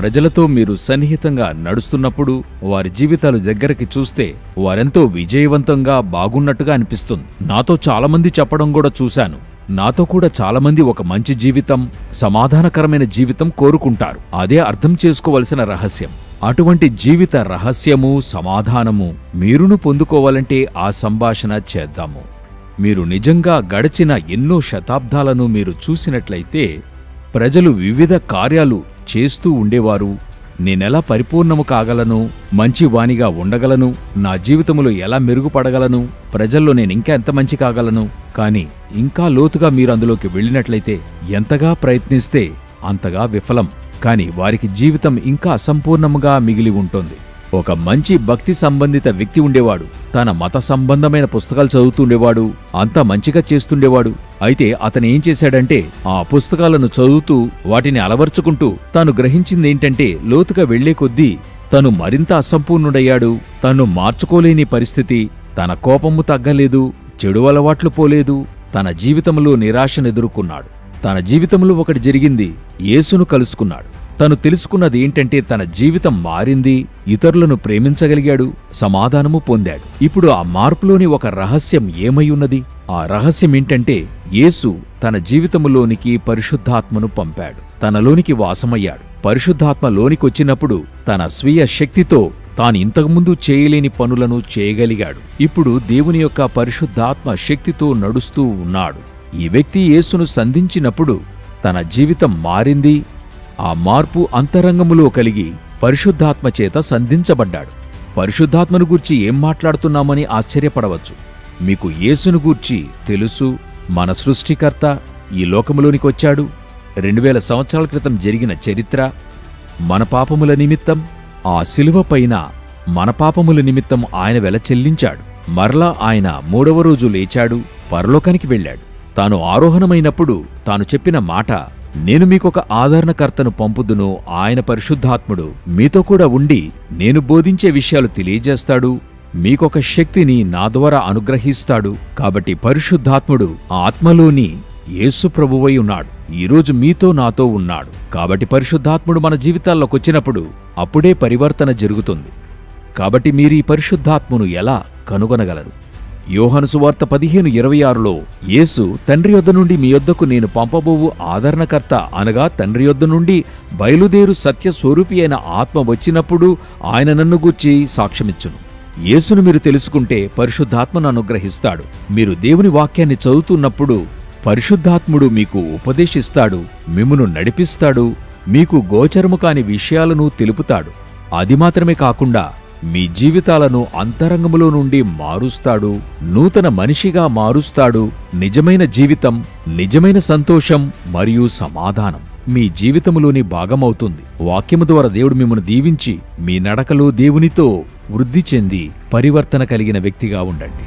ప్రజలతో మీరు సన్నిహితంగా నడుస్తున్నప్పుడు వారి జీవితాలు దగ్గరికి చూస్తే వారెంతో విజయవంతంగా బాగున్నట్టుగా అనిపిస్తుంది. నాతో చాలామంది చెప్పడం కూడా చూశాను. నాతో కూడా చాలామంది ఒక మంచి జీవితం, సమాధానకరమైన జీవితం కోరుకుంటారు. అదే అర్థం చేసుకోవలసిన రహస్యం. అటువంటి జీవిత రహస్యము, సమాధానము మీరును పొందుకోవాలంటే ఆ సంభాషణ చేద్దాము. మీరు నిజంగా గడిచిన ఎన్నో శతాబ్దాలను మీరు చూసినట్లయితే ప్రజలు వివిధ కార్యాలు చేస్తూ ఉండేవారు. నేనెలా పరిపూర్ణము కాగలను, మంచి వానిగా ఉండగలను, నా జీవితములో ఎలా మెరుగుపడగలను, ప్రజల్లో నేనింకా ఎంత మంచి కాగలను. కానీ ఇంకా లోతుగా మీరు అందులోకి వెళ్ళినట్లయితే ఎంతగా ప్రయత్నిస్తే అంతగా విఫలం. కాని వారికి జీవితం ఇంకా అసంపూర్ణముగా మిగిలి ఉంటుంది. ఒక మంచి భక్తి సంబంధిత వ్యక్తి ఉండేవాడు. తన మత సంబంధమైన పుస్తకాలు చదువుతుండేవాడు. అంతా మంచిగా చేస్తుండేవాడు. అయితే అతను ఏం చేశాడంటే ఆ పుస్తకాలను చదువుతూ వాటిని అలవర్చుకుంటూ తాను గ్రహించిందేంటంటే లోతుగా వెళ్లే కొద్దీ తను మరింత అసంపూర్ణుడయ్యాడు. తను మార్చుకోలేని పరిస్థితి. తన కోపము తగ్గలేదు, చెడు అలవాట్లు పోలేదు. తన జీవితంలో నిరాశనెదుర్కొన్నాడు. తన జీవితంలో ఒకటి జరిగింది. యేసును కలుసుకున్నాడు. తను తెలుసుకున్నది ఏంటంటే తన జీవితం మారింది. ఇతరులను ప్రేమించగలిగాడు. సమాధానము పొందాడు. ఇప్పుడు ఆ మార్పులోని ఒక రహస్యం ఏమై ఉన్నది? ఆ రహస్యం ఏంటంటే యేసు తన జీవితంలోనికి పరిశుద్ధాత్మను పంపాడు. తనలోనికి వాసమయ్యాడు. పరిశుద్ధాత్మ లోనికొచ్చినప్పుడు తన స్వీయ శక్తితో తాను ఇంతకుముందు చేయలేని పనులను చేయగలిగాడు. ఇప్పుడు దేవుని యొక్క పరిశుద్ధాత్మ శక్తితో నడుస్తూ ఉన్నాడు. ఈ వ్యక్తి యేసును సంధించినప్పుడు తన జీవితం మారింది. ఆ మార్పు అంతరంగములో కలిగి పరిశుద్ధాత్మ చేత సంధించబడ్డాడు. పరిశుద్ధాత్మను గూర్చి ఏం మాట్లాడుతున్నామని ఆశ్చర్యపడవచ్చు. మీకు యేసును గూర్చి తెలుసు. మన సృష్టికర్త ఈ లోకములోనికొచ్చాడు. 2000 సంవత్సరాల క్రితం జరిగిన చరిత్ర. మన పాపముల నిమిత్తం ఆ శిలువపైన మన పాపముల నిమిత్తం ఆయన వెల చెల్లించాడు. మరలా ఆయన 3వ రోజు లేచాడు, పరలోకానికి వెళ్ళాడు. తాను ఆరోహణమైనప్పుడు తాను చెప్పిన మాట, నేను మీకొక ఆదరణకర్తను పంపుదును, ఆయన పరిశుద్ధాత్ముడు మీతో కూడా ఉండి నేను బోధించే విషయాలు తెలియజేస్తాడు, మీకొక శక్తిని నా ద్వారా అనుగ్రహిస్తాడు. కాబట్టి పరిశుద్ధాత్ముడు ఆత్మలోని యేసు ప్రభువై ఉన్నాడు. ఈరోజు మీతో నాతో ఉన్నాడు. కాబట్టి పరిశుద్ధాత్ముడు మన జీవితాల్లోకొచ్చినప్పుడు అప్పుడే పరివర్తన జరుగుతుంది. కాబట్టి మీరీ పరిశుద్ధాత్మను ఎలా కనుగొనగలరు? యోహాను సువార్త 15:26లో యేసు, తండ్రి యొద్ద నుండి మీ యొద్దకు నేను పంపబోవు ఆదరణకర్త అనగా తండ్రి యొద్ద నుండి బయలుదేరు సత్యస్వరూపి అయిన ఆత్మ వచ్చినప్పుడు ఆయన నన్ను గూర్చి సాక్ష్యమిచ్చును. యేసును మీరు తెలుసుకుంటే పరిశుద్ధాత్మను అనుగ్రహిస్తాడు. మీరు దేవుని వాక్యాన్ని చదువుతున్నప్పుడు పరిశుద్ధాత్ముడు మీకు ఉపదేశిస్తాడు, మిమ్మును నడిపిస్తాడు, మీకు గోచరము కాని విషయాలను తెలుపుతాడు. అది మాత్రమే కాకుండా మీ జీవితాలను అంతరంగములో నుండి మారుస్తాడు, నూతన మనిషిగా మారుస్తాడు. నిజమైన జీవితం, నిజమైన సంతోషం మరియు సమాధానం మీ జీవితములోని భాగమవుతుంది. వాక్యము ద్వారా దేవుడు మిమ్మల్ని దీవించి మీ నడకలో దేవునితో వృద్ధి చెంది పరివర్తన కలిగిన వ్యక్తిగా ఉండండి.